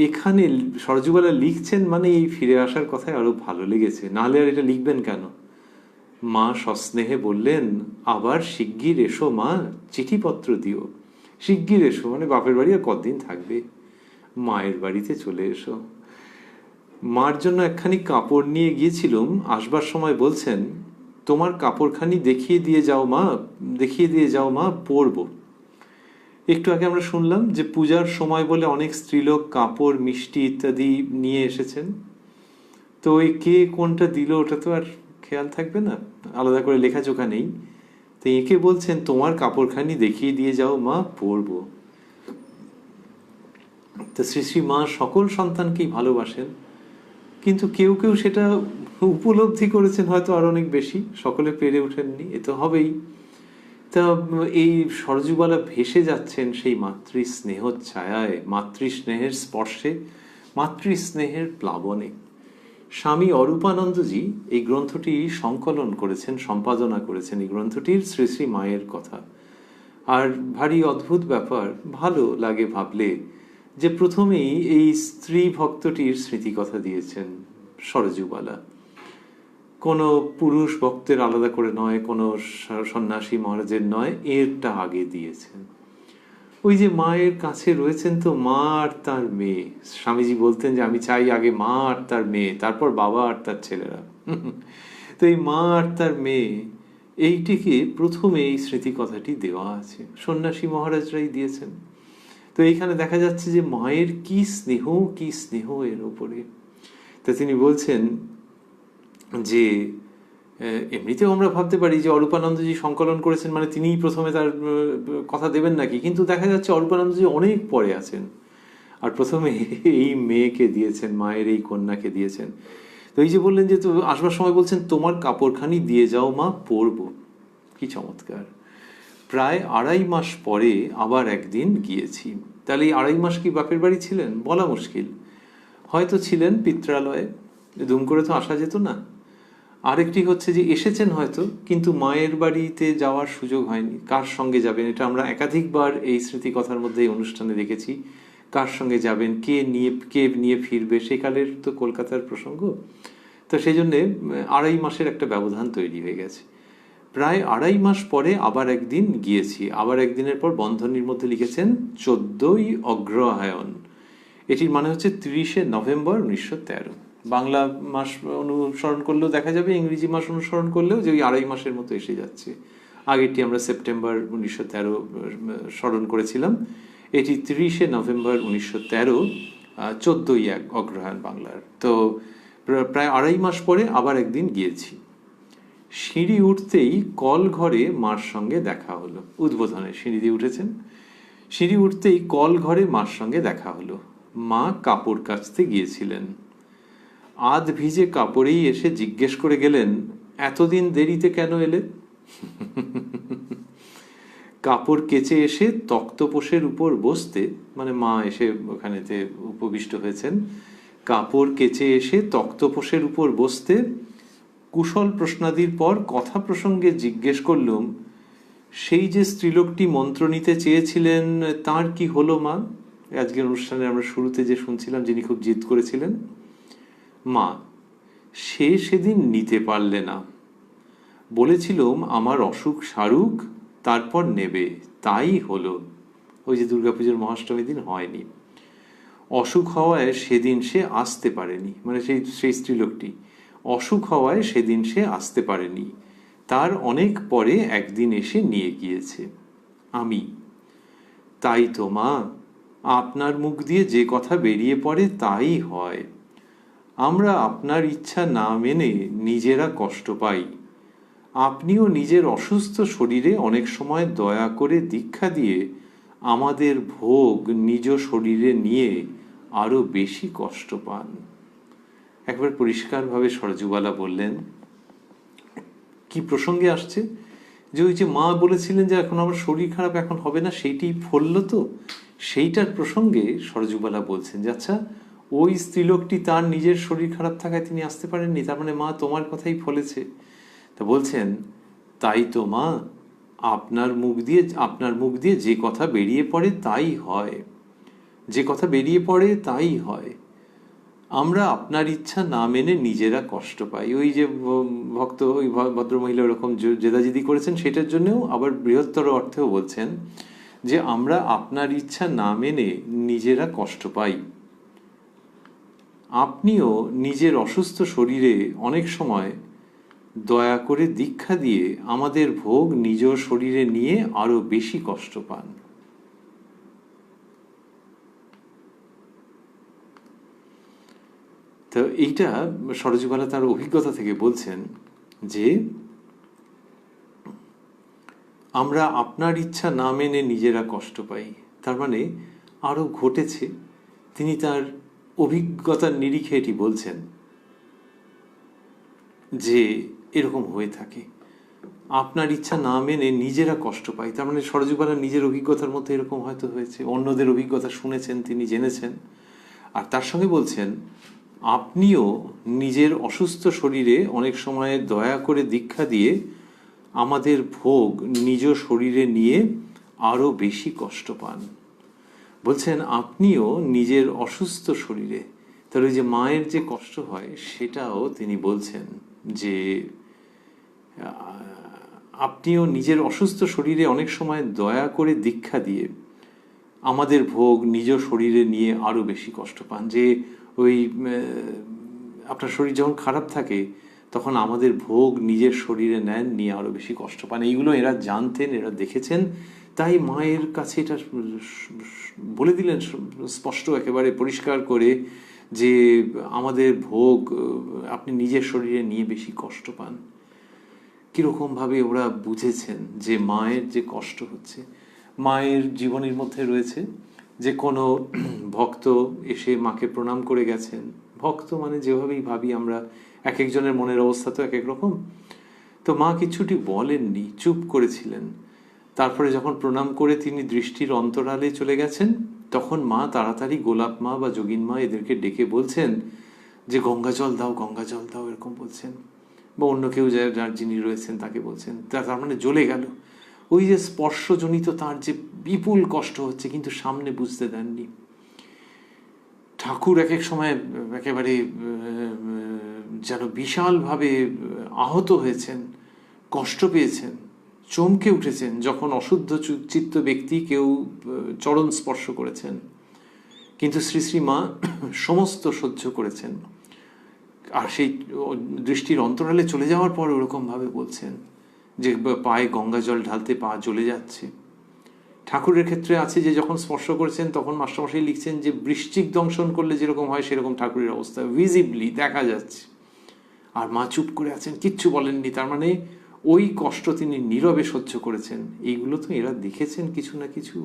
এখানে সরজুবালা লিখছেন মানে এই ফিরে আসার কথাই আরো ভালো লেগেছে, নাহলে আর এটা লিখবেন কেন। মা সস্নেহে বললেন, আবার শিগগির এসো মা, চিঠিপত্র দিও। শিগগির এসো মানে বাপের বাড়ি আর কতদিন থাকবে, মায়ের বাড়িতে চলে এসো। মার জন্য একখানি কাপড় নিয়ে গিয়েছিলুম, আসবার সময় বলছেন, তোমার কাপড়খানি দেখিয়ে দিয়ে যাও মা, দেখিয়ে দিয়ে যাও মা, পরবো। একটু আগে আমরা শুনলাম যে পূজার সময় বলে অনেক স্ত্রীলোক কাপড়, মিষ্টি ইত্যাদি নিয়ে এসেছেন। তো ওই কে কোনটা দিল ওটা তো আর খেয়াল থাকবে না, আলাদা করে লেখাজোখা নেই। তো একে বলছেন তোমার কাপড়খানি দেখিয়ে দিয়ে যাও মা, পরবো। তো শ্রী শ্রী মা সকল সন্তানকেই ভালোবাসেন, কিন্তু কেউ কেউ সেটা উপলব্ধি করেছেন হয়তো আর অনেক বেশি, সকলে পেরে ওঠেননি, এ তো হবেই। তা এই সরজুবালা ভেসে যাচ্ছেন সেই মাতৃস্নেহ ছায়ায়, মাতৃস্নেহের স্পর্শে, মাতৃস্নেহের প্লাবনে। স্বামী অরূপানন্দজি এই গ্রন্থটি সংকলন করেছেন, সম্পাদনা করেছেন এই গ্রন্থটির শ্রী শ্রী মায়ের কথা। আর ভারী অদ্ভুত ব্যাপার, ভালো লাগে ভাবলে, যে প্রথমেই এই স্ত্রী ভক্তটির স্মৃতিকথা দিয়েছেন সরজুবালা। কোনো পুরুষ ভক্তের আলাদা করে নয়, কোনো সন্ন্যাসী মহারাজের নয়, এরটা আগে দিয়েছেন। ওই যে মায়ের কাছে রয়েছেন তো মা আর তার মেয়ে, স্বামীজি বলতেন যে আমি চাই আগে মা আর তার মেয়ে, তারপর বাবা আর তার ছেলেরা। তো এই মা আর তার মেয়ে এইটিকে প্রথমে এই স্মৃতিকথাটি দেওয়া আছে, সন্ন্যাসী মহারাজরাই দিয়েছেন। তো এইখানে দেখা যাচ্ছে যে মায়ের কি স্নেহ, কি স্নেহ এর ওপরে। তা তিনি বলছেন যে এমনিতেও আমরা ভাবতে পারি যে অরূপানন্দজি সংকলন করেছেন মানে তিনিই প্রথমে তার কথা দেবেন নাকি, কিন্তু দেখা যাচ্ছে অরূপানন্দজি অনেক পরে আছেন, আর প্রথমে এই মেয়েকে দিয়েছেন, মায়ের এই কন্যাকে দিয়েছেন। তো এই যে বললেন যে তো আসবার সময় বলছেন তোমার কাপড়খানি দিয়ে যাও মা, পরবো। কি চমৎকার। প্রায় 2.5 মাস পরে আবার একদিন গিয়েছি। তাহলে এই 2.5 মাস কি বাপের বাড়ি ছিলেন বলা মুশকিল, হয়তো ছিলেন পিত্রালয়ে, দুম করে তো আসা যেত না। আরেকটি হচ্ছে যে এসেছেন হয়তো, কিন্তু মায়ের বাড়িতে যাওয়ার সুযোগ হয়নি। কার সঙ্গে যাবেন, এটা আমরা একাধিকবার এই স্মৃতিকথার মধ্যে এই অনুষ্ঠানে দেখেছি। কার সঙ্গে যাবেন, কে নিয়ে ফিরবে, সেকালের তো কলকাতার প্রসঙ্গ। তো সেই জন্যে 2.5 মাসের একটা ব্যবধান তৈরি হয়ে গেছে। প্রায় 2.5 মাস পরে আবার একদিন গিয়েছি। আবার একদিনের পর বন্ধনীর মধ্যে লিখেছেন 14ই অগ্রহায়ণ। এটির মানে হচ্ছে 30শে নভেম্বর 1913। বাংলা মাস অনুসরণ করলেও দেখা যাবে, ইংরেজি মাস অনুসরণ করলেও যে ওই 2.5 মাসের মতো এসে যাচ্ছে। আগেরটি আমরা সেপ্টেম্বর 1913 স্মরণ করেছিলাম, এটি 30শে নভেম্বর 1913, 14ই অগ্রহায়ণ বাংলার। তো প্রায় 2.5 মাস পরে আবার একদিন গিয়েছি। সিঁড়ি উঠতেই কল ঘরে মার সঙ্গে দেখা হলো। উদ্বোধনে সিঁড়ি দিয়ে উঠেছেন, সিঁড়ি উঠতেই কল ঘরে মার সঙ্গে দেখা হলো। মা কাপড় কাচতে গিয়েছিলেন। আধ ভিজে কাপড়েই এসে জিজ্ঞেস করে গেলেন, এতদিন দেরিতে কেন এলে? কাপড় কেচে এসে তক্তপোষের উপর বসতে, মানে মা এসে ওখানেতে উপবিষ্ট হয়েছেন, কাপড় কেচে এসে তক্তপোষের উপর বসতে কুশল প্রশ্নাদির পর কথা প্রসঙ্গে জিজ্ঞেস করলুম, সেই যে স্ত্রীলোকটি মন্ত্র নিতে চেয়েছিলেন, তার কি হলো মা? আজকের অনুষ্ঠানে আমরা শুরুতে যে শুনছিলাম, যিনি খুব জিদ করেছিলেন, মা সে সেদিন নিতে পারলে না। বলেছিলাম আমার অসুখ সারুক, তারপর নেবে, তাই হলো। ওই যে দুর্গাপুজোর মহাষ্টমী দিন হয়নি, অসুখ হওয়ায় সেদিন সে আসতে পারেনি, মানে সেই স্ত্রীলোকটি অসুখ হওয়ায় সেদিন সে আসতে পারেনি, তার অনেক পরে একদিন এসে নিয়ে গিয়েছে। আমি, তাই তো মা, আপনার মুখ দিয়ে যে কথা বেরিয়ে পড়ে তাই হয়। আমরা আপনার ইচ্ছা না মেনে নিজেরা কষ্ট পাই। আপনিও নিজের অসুস্থ শরীরে অনেক সময় দয়া করে দীক্ষা দিয়ে আমাদের ভোগ নিজ শরীরে নিয়ে আরো বেশি কষ্ট পান। একবার পরিষ্কারভাবে সরজুবালা বললেন, কি প্রসঙ্গে আসছে, যে ওই যে মা বলেছিলেন যে এখন আমার শরীর খারাপ, এখন হবে না, সেইটি ফলল তো, সেইটার প্রসঙ্গে সরজুবালা বলছেন যে আচ্ছা, ওই স্ত্রীলোকটি তার নিজের শরীর খারাপ থাকায় তিনি আসতে পারেননি, তার মানে মা তোমার কথাই ফলেছে। তা বলছেন, তাই তো মা, আপনার মুখ দিয়ে যে কথা বেরিয়ে পড়ে তাই হয়, যে কথা বেরিয়ে পড়ে তাই হয়। আমরা আপনার ইচ্ছা না মেনে নিজেরা কষ্ট পাই। ওই যে ভক্ত, ওই ভদ্রমহিলা ওরকম জেদাজেদি করেছেন, সেটার জন্যও আবার বৃহত্তর অর্থেও বলছেন যে আমরা আপনার ইচ্ছা না মেনে নিজেরা কষ্ট পাই। আপনিও নিজের অসুস্থ শরীরে অনেক সময় দয়া করে দীক্ষা দিয়ে আমাদের ভোগ নিজ শরীরে নিয়ে আরো বেশি কষ্ট পান। তো এইটা সরজুবালা তার অভিজ্ঞতা থেকে বলছেন যে আমরা আপনার ইচ্ছা না মেনে নিজেরা কষ্ট পাই, তার মানে আরো ঘটেছে। তিনি তার অভিজ্ঞতার নিরিখে এটি বলছেন যে এরকম হয়ে থাকে, আপনার ইচ্ছা না মেনে নিজেরা কষ্ট পাই। তার মানে সরজুবালা নিজের অভিজ্ঞতার মধ্যে এরকম হয়তো হয়েছে, অন্যদের অভিজ্ঞতা শুনেছেন, তিনি জেনেছেন। আর তার সঙ্গে বলছেন, আপনিও নিজের অসুস্থ শরীরে অনেক সময় দয়া করে দীক্ষা দিয়ে আমাদের ভোগ নিজ শরীরে নিয়ে আরো বেশি কষ্ট পান। বলছেন আপনিও নিজের অসুস্থ শরীরে, তার ওই যে মায়ের যে কষ্ট হয় সেটাও তিনি বলছেন যে আপনিও নিজের অসুস্থ শরীরে অনেক সময় দয়া করে দীক্ষা দিয়ে আমাদের ভোগ নিজ শরীরে নিয়ে আরো বেশি কষ্ট পান। যে ওই আপনার শরীর যখন খারাপ থাকে তখন আমাদের ভোগ নিজের শরীরে নেন, নিয়ে আরো বেশি কষ্ট পান। এইগুলো এরা জানতেন, এরা দেখেছেন, তাই মায়ের কাছে এটা বলে দিলেন স্পষ্ট, একেবারে পরিষ্কার করে, যে আমাদের ভোগ আপনি নিজের শরীরে নিয়ে বেশি কষ্ট পান। কিরকম ভাবে ওরা বুঝেছেন যে মায়ের যে কষ্ট হচ্ছে। মায়ের জীবনের মধ্যে রয়েছে যে কোনো ভক্ত এসে মাকে প্রণাম করে গেছেন, ভক্ত মানে যেভাবেই ভাবি আমরা, এক একজনের মনের অবস্থা তো এক এক রকম। তো মা কিছুটি বলেননি, চুপ করেছিলেন। তারপরে যখন প্রণাম করে তিনি দৃষ্টির অন্তরালে চলে গেছেন, তখন মা তাড়াতাড়ি গোলাপ মা বা যোগিন মা এদেরকে ডেকে বলছেন যে গঙ্গা জল দাও, গঙ্গা জল দাও, এরকম বলছেন। বা অন্য কেউ যার যিনি রয়েছেন তাকে বলছেন। তার মানে জ্বলে গেল। ওই যে স্পর্শজনিত তার যে বিপুল কষ্ট হচ্ছে, কিন্তু সামনে বুঝতে দেননি। ঠাকুর এক এক সময় একেবারে যেন বিশালভাবে আহত হয়েছেন, কষ্ট পেয়েছেন, চমকে উঠেছেন যখন অশুদ্ধ চিত্ত ব্যক্তি কেউ চরণ স্পর্শ করেছেন। কিন্তু শ্রী শ্রী মা সমস্ত সহ্য করেছেন। আর সেই দৃষ্টির অন্তরালে চলে যাওয়ার পর ওরকম ভাবে বলছেন যে পায়ে গঙ্গা জল ঢালতে পা জ্বলে যাচ্ছে। ঠাকুরের ক্ষেত্রে আছে যে যখন স্পর্শ করেছেন তখন মাস্টারমশাই লিখছেন যে বৃশ্চিক দংশন করলে যেরকম হয় সেরকম ঠাকুরের অবস্থা ভিজিবলি দেখা যাচ্ছে। আর মা চুপ করে আছেন, কিচ্ছু বলেননি। তার মানে ওই কষ্ট তিনি নীরবে সহ্য করেছেন। এইগুলো তো এরা দেখেছেন, কিছু না কিছু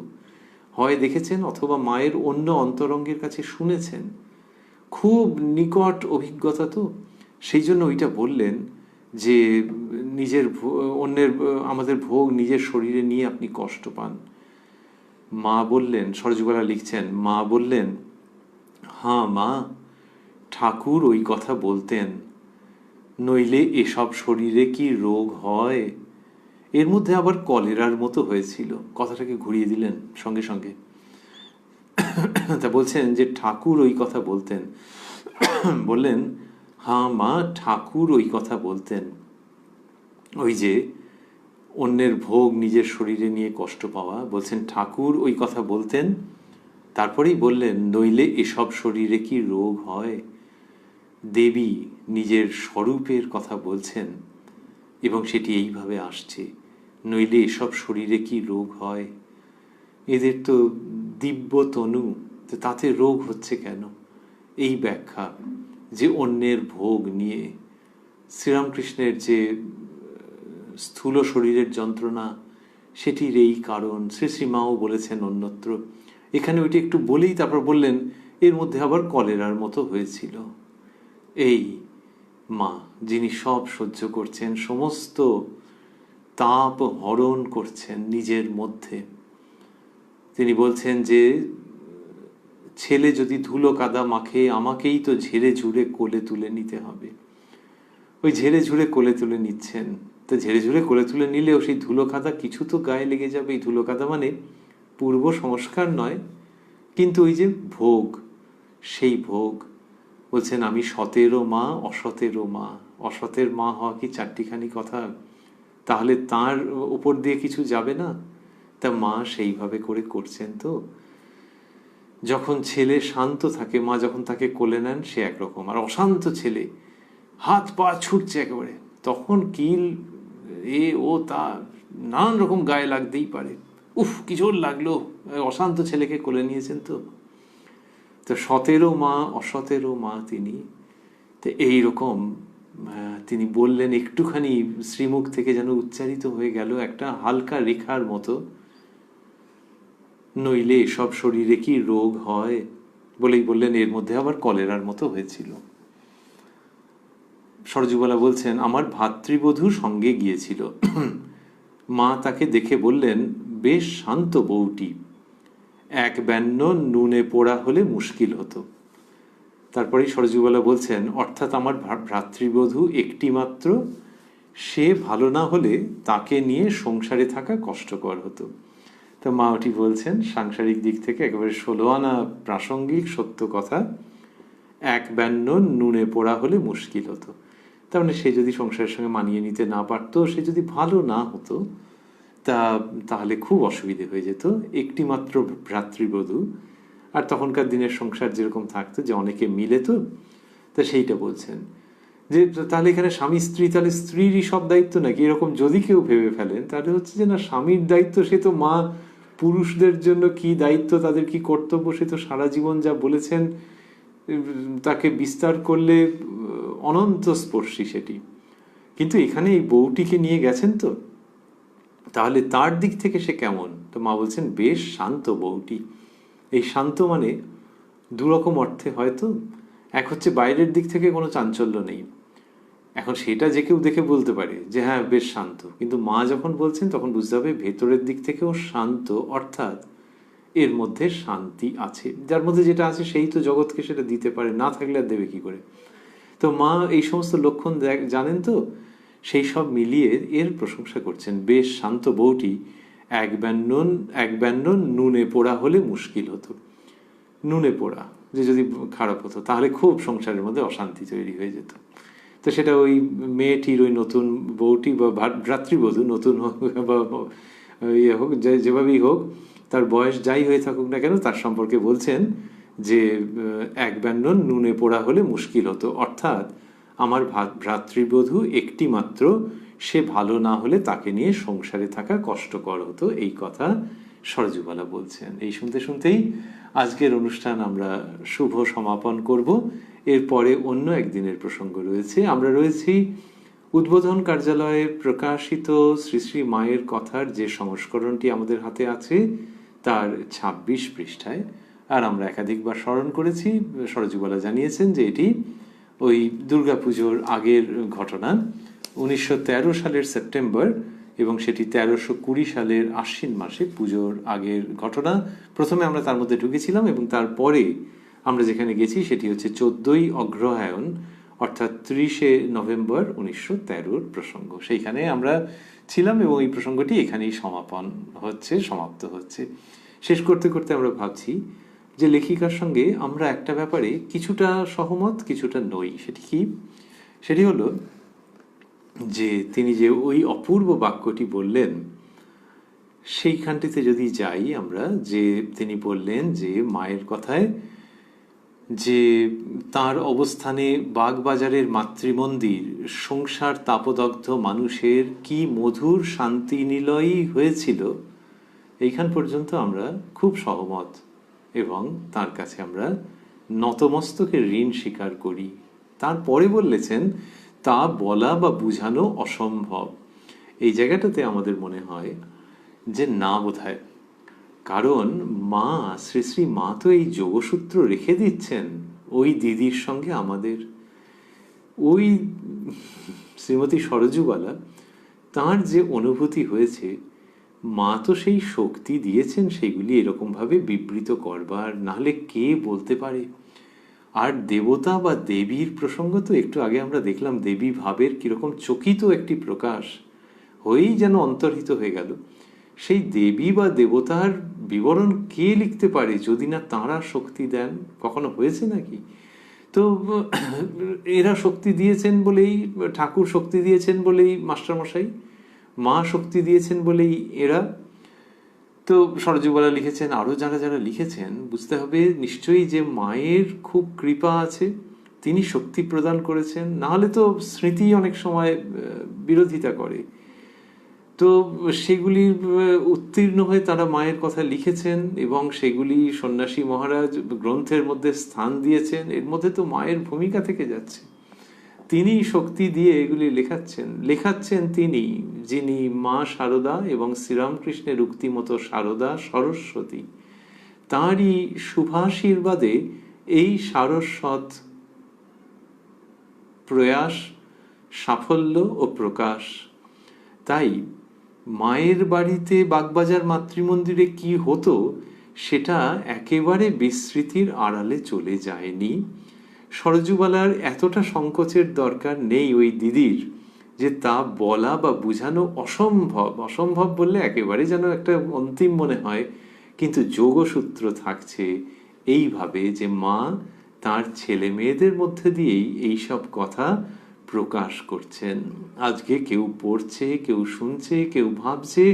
হয় দেখেছেন, অথবা মায়ের অন্য অন্তরঙ্গের কাছে শুনেছেন। খুব নিকট অভিজ্ঞতা তো, সেই জন্য ওইটা বললেন যে নিজের অন্যের আমাদের ভোগ নিজের শরীরে নিয়ে আপনি কষ্ট পান। মা বললেন, সরজুবালা লিখছেন, মা বললেন, হ্যাঁ মা, ঠাকুর ওই কথা বলতেন, নইলে এসব শরীরে কি রোগ হয়, এর মধ্যে আবার কলেরার মতো হয়েছিল। কথাটাকে ঘুরিয়ে দিলেন সঙ্গে সঙ্গে। তা বলছেন যে ঠাকুর ওই কথা বলতেন। বললেন, হ্যাঁ মা, ঠাকুর ওই কথা বলতেন। ওই যে অন্যের ভোগ নিজের শরীরে নিয়ে কষ্ট পাওয়া, বলছেন ঠাকুর ওই কথা বলতেন। তারপরেই বললেন, নইলে এসব শরীরে কি রোগ হয়? দেবী নিজের স্বরূপের কথা বলছেন এবং সেটি এইভাবে আসছে, নইলে এসব শরীরে কি রোগ হয়? এদের তো দিব্য তনু, তাতে রোগ হচ্ছে কেন? এই ব্যাখ্যা যে অন্যের ভোগ নিয়ে শ্রীরামকৃষ্ণের যে স্থূল শরীরের যন্ত্রণা, সেটির এই কারণ শ্রী শ্রীমাও বলেছেন অন্যত্র। এখানে ওইটা একটু বলেই তারপর বললেন, এর মধ্যে আবার কলেরার মতো হয়েছিল। এই মা, যিনি সব সহ্য করছেন, সমস্ত তাপ হরণ করছেন নিজের মধ্যে, তিনি বলছেন যে ছেলে যদি ধুলো কাদা মাখে, আমাকেই তো ঝেড়ে ঝুড়ে কোলে তুলে নিতে হবে। ওই ঝেড়ে ঝুড়ে কোলে তুলে নিচ্ছেন। তো ঝেড়ে ঝুড়ে কোলে তুলে নিলেও সেই ধুলো কাদা কিছু তো গায়ে লেগে যাবে। এই ধুলো কাদা মানে পূর্ব সংস্কার নয়, কিন্তু ওই যে ভোগ, সেই ভোগ। বলছেন, আমি সতেরও মা, অসতেরও মা। অসতের মা হওয়া কি চারটিখানি কথা? তাহলে তার উপর দিয়ে কিছু যাবে না? তা মা সেইভাবে করে করছেন। তো যখন ছেলে শান্ত থাকে, মা যখন তাকে কোলে নেন, সে একরকম। আর অশান্ত ছেলে হাত পা ছুটছে একেবারে, তখন কিল এ ও তা নানান রকম গায়ে লাগতেই পারে। উফ, কি জোর লাগলো! অশান্ত ছেলেকে কোলে নিয়েছেন। তো তো সতেরো মা, অসতেরো মা তিনি। তো এইরকম তিনি বললেন, একটুখানি শ্রীমুখ থেকে যেন উচ্চারিত হয়ে গেল একটা হালকা রেখার মতো, নইলে এসব শরীরে কি রোগ হয়? বলেই বললেন, এর মধ্যে আবার কলেরার মতো হয়েছিল। সরজুবালা বলছেন, আমার ভাতৃবধূ সঙ্গে গিয়েছিল। মা তাকে দেখে বললেন, বেশ শান্ত বউটি, এক ব্যন্ন নুনে পোড়া হলে মুশকিল হতো। তারপরেই সরজুবালা বলছেন, অর্থাৎ আমার ভ্রাতৃবধূ একটি মাত্র, সে ভালো না হলে তাকে নিয়ে সংসারে থাকা কষ্টকর হতো। তো মা ওটি বলছেন সাংসারিক দিক থেকে একেবারে 16 আনা প্রাসঙ্গিক সত্য কথা। এক ব্যন্ন নুনে পোড়া হলে মুশকিল হতো। তার মানে সে যদি সংসারের সঙ্গে মানিয়ে নিতে না পারতো, সে যদি ভালো না হতো, তাহলে খুব অসুবিধে হয়ে যেত। একটি মাত্র ভ্রাতৃবধূ, আর তখনকার দিনের সংসার যেরকম থাকতো যে অনেকে মিলে, তো তা সেইটা বলছেন যে তাহলে এখানে স্বামী স্ত্রী, তাহলে স্ত্রীরই সব দায়িত্ব নাকি? এরকম যদি কেউ ভেবে ফেলেন, তাহলে হচ্ছে যে না, স্বামীর দায়িত্ব সে তো মা, পুরুষদের জন্য কি দায়িত্ব, তাদের কি কর্তব্য, সে তো সারা জীবন যা বলেছেন তাকে বিস্তার করলে অনন্ত স্পর্শী সেটি। কিন্তু এখানে এই বউটিকে নিয়ে গেছেন, তো তাহলে তার দিক থেকে সে কেমন? তো মা বলছেন, বেশ শান্ত বউটি। এই শান্ত মানে দুরকম অর্থে হয়তো। এক হচ্ছে বাইরের দিক থেকে কোনো চাঞ্চল্য নেই, এখন সেটা যে কেউ দেখে বলতে পারে যে হ্যাঁ বেশ শান্ত, কিন্তু মা যখন বলছেন তখন বুঝতে হবে ভেতরের দিক থেকেও শান্ত, অর্থাৎ এর মধ্যে শান্তি আছে। যার মধ্যে যেটা আছে সেই তো জগৎকে সেটা দিতে পারে, না থাকলে আর দেবে কি করে? তো মা এই সমস্ত লক্ষণ জানেন, তো সেই সব মিলিয়ে এর প্রশংসা করছেন। বেশ শান্ত বউটি, এক ব্যন্ন নুনে পোড়া হলে মুশকিল হতো। নুনে পোড়া যে যদি খারাপ হতো, তাহলে খুব সংসারের মধ্যে অশান্তি তৈরি হয়ে যেত। তো সেটা ওই মেয়েটির, ওই নতুন বউটি বা ভ্রাতৃবধূ, নতুন হোক বা ইয়ে হোক, যেভাবেই হোক, তার বয়স যাই হয়ে থাকুক না কেন, তার সম্পর্কে বলছেন যে এক ব্যন্ন নুনে পোড়া হলে মুশকিল হতো, অর্থাৎ আমার ভ্রাতৃবধূ একটি মাত্র, সে ভালো না হলে তাকে নিয়ে সংসারে থাকা কষ্টকর হতো। এই কথা সরজুবালা বলছেন। এই শুনতে শুনতেই আজকের অনুষ্ঠান আমরা শুভ সমাপন করব। এরপরে অন্য একদিনের প্রসঙ্গ রয়েছে। আমরা রয়েছি উদ্বোধন কার্যালয়ে প্রকাশিত শ্রী শ্রী মায়ের কথার যে সংস্করণটি আমাদের হাতে আছে তার 26 পৃষ্ঠায়। আর আমরা একাধিকবার স্মরণ করেছি, সরজুবালা জানিয়েছেন যে এটি ওই দুর্গাপুজোর আগের ঘটনা, 1913 সালের সেপ্টেম্বর, এবং সেটি 1320 সালের আশ্বিন মাসে পুজোর আগের ঘটনা। প্রথমে আমরা তার মধ্যে ঢুকেছিলাম এবং তারপরে আমরা যেখানে গেছি সেটি হচ্ছে 14ই অগ্রহায়ণ, অর্থাৎ 30শে নভেম্বর 1913 প্রসঙ্গ। সেইখানে আমরা ছিলাম এবং এই প্রসঙ্গটি এখানেই সমাপ্ত হচ্ছে। শেষ করতে করতে আমরা ভাবছি যে লেখিকার সঙ্গে আমরা একটা ব্যাপারে কিছুটা সহমত, কিছুটা নই। সেটি হলো যে তিনি যে ওই অপূর্ব বাক্যটি বললেন, সেইখানটিতে যদি যাই আমরা, যে তিনি বললেন যে মায়ের কথায় যে তার অবস্থানে বাগবাজারের মাতৃমন্দির সংসার তাপদগ্ধ মানুষের কি মধুর শান্তি নিলয়ই হয়েছিল, এইখান পর্যন্ত আমরা খুব সহমত এবং তার কাছে আমরা নতমস্তকে ঋণ স্বীকার করি। তারপরে বলেছেন তা বলা বা বুঝানো অসম্ভব। এই জায়গাটাতে আমাদের মনে হয় যে না, বোধহয়, কারণ মা, শ্রী শ্রী মা তো এই যোগসূত্র রেখে দিচ্ছেন ওই দিদির সঙ্গে আমাদের। ওই শ্রীমতী সরজুবালা, তার যে অনুভূতি হয়েছে, মা তো সেই শক্তি দিয়েছেন সেইগুলি এরকমভাবে বিবৃত করবার, নাহলে কে বলতে পারে। আর দেবতা বা দেবীর প্রসঙ্গ তো একটু আগে আমরা দেখলাম, দেবী ভাবের কিরকম চকিত একটি প্রকাশ হয়েই যেন অন্তর্হিত হয়ে গেল। সেই দেবী বা দেবতার বিবরণ কে লিখতে পারে যদি না তাঁরা শক্তি দেন? কখনো হয়েছে নাকি? তো এরা শক্তি দিয়েছেন বলেই, ঠাকুর শক্তি দিয়েছেন বলেই মাস্টারমশাই, মা শক্তি দিয়েছেন বলেই এরা। তো সরজুবালা লিখেছেন, আরও যারা যারা লিখেছেন, বুঝতে হবে নিশ্চয়ই যে মায়ের খুব কৃপা আছে, তিনি শক্তি প্রদান করেছেন। নাহলে তো স্মৃতি অনেক সময় বিরোধিতা করে। তো সেগুলির উত্তীর্ণ হয়ে তারা মায়ের কথা লিখেছেন এবং সেগুলি সন্ন্যাসী মহারাজ গ্রন্থের মধ্যে স্থান দিয়েছেন। এর মধ্যে তো মায়ের ভূমিকা থেকে যাচ্ছে। তিনি শক্তি দিয়ে এগুলি লেখাচ্ছেন তিনি, যিনি মা শারদা এবং শ্রীরামকৃষ্ণের উক্তি মতো শারদা সরস্বতী। তাঁরই শুভাশীর্বাদে এই সারস্বত প্রয়াস, সাফল্য ও প্রকাশ। তাই মায়ের বাড়িতে বাগবাজার মাতৃমন্দিরে কি হতো সেটা একেবারে বিস্মৃতির আড়ালে চলে যায়নি। সরজুবালার এতটা সংকোচের দরকার নেই ওই দিদির, যে তা বলা বা বুঝানো অসম্ভব বললে একেবারে যেন একটা অন্তিম মনে হয়। কিন্তু যোগসূত্র থাকছে এইভাবে যে মা তার ছেলে মেয়েদের মধ্যে দিয়েই এইসব কথা প্রকাশ করছেন। আজকে কেউ পড়ছে, কেউ শুনছে, কেউ ভাবছে,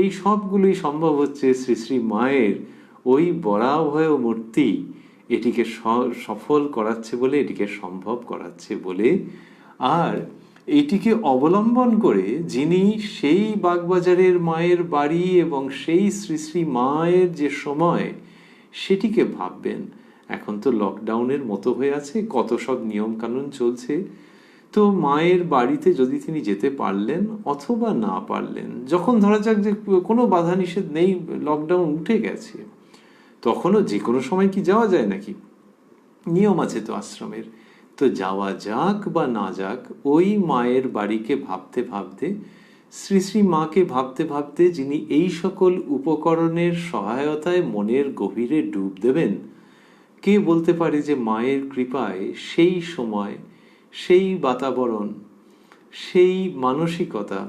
এই সবগুলোই সম্ভব হচ্ছে শ্রী শ্রী মায়ের ওই বরাভয় মূর্তি এটিকে সফল করাচ্ছে বলে, এটিকে সম্ভব করাচ্ছে বলে। আর এটিকে অবলম্বন করে যিনি সেই বাগবাজারের মায়ের বাড়ি এবং সেই শ্রী শ্রী মায়ের যে সময়, সেটিকে ভাববেন। এখন তো লকডাউনের মতো হয়ে আছে, কত সব নিয়ম কানুন চলছে। তো মায়ের বাড়িতে যদি তিনি যেতে পারলেন অথবা না পারলেন, যখন ধরা যাক যে কোনো বাধা নিষেধ নেই, লকডাউন উঠে গেছে, তখনও যে কোনো সময় কি যাওয়া যায় নাকি? নিয়ম আছে তো আশ্রমের। তো যাওয়া যাক বা না যাক, ওই মায়ের বাড়িকে ভাবতে ভাবতে, শ্রী শ্রী মাকে ভাবতে ভাবতে, যিনি এই সকল উপকরণের সহায়তায় মনের গভীরে ডুব দেবেন, কে বলতে পারে যে মায়ের কৃপায় সেই সময়, সেই বাতাবরণ, সেই মানসিকতা,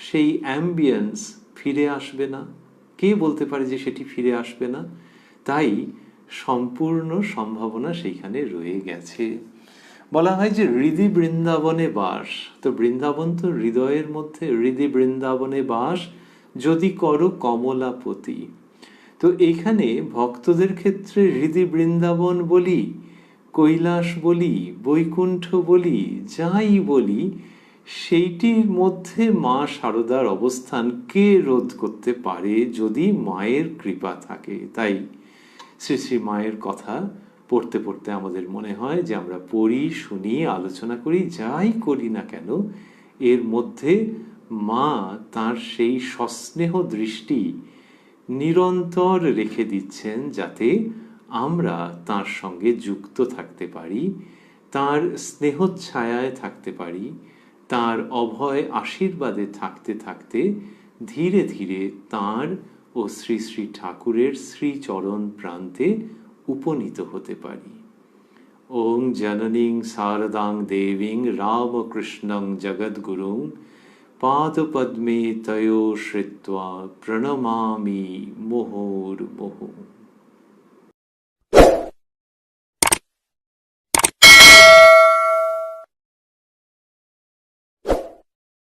সেই অ্যাম্বিয়েন্স ফিরে আসবে না? কে বলতে পারে যে সেটি ফিরে আসবে না? তাই সম্পূর্ণ সম্ভাবনা সেইখানে রয়ে গেছে। বলা হয় যে হৃদি বৃন্দাবনে বাস। তো বৃন্দাবন তো হৃদয়ের মধ্যে। হৃদি বৃন্দাবনে বাস যদি করো কমলাপতি। তো এইখানে ভক্তদের ক্ষেত্রে হৃদি বৃন্দাবন বলি, কৈলাস বলি, বৈকুণ্ঠ বলি, যাই বলি, সেইটির মধ্যে মা শারদার অবস্থান কে রোধ করতে পারে যদি মায়ের কৃপা থাকে? তাই শ্রী শ্রী মায়ের কথা পড়তে পড়তে আমাদের মনে হয় যে আমরা পড়ি, শুনি, আলোচনা করি, যাই করি না কেন, এর মধ্যে মা তার সেই সস্নেহ দৃষ্টি নিরন্তর রেখে দিচ্ছেন, যাতে আমরা তার সঙ্গে যুক্ত থাকতে পারি, তার স্নেহচ্ছায়ায় থাকতে পারি, তার অভয় আশীর্বাদে থাকতে থাকতে ধীরে ধীরে তাঁর ও শ্রী শ্রী ঠাকুরের শ্রীচরণ প্রান্তে উপনীত হতে পারি। ওং জননীং শারদাং দেবীং রামকৃষ্ণং জগদ্গুরুং পাদপদ্মে তয়োশ্রিত্বা প্রণমামি মুহুর্মুহুঃ।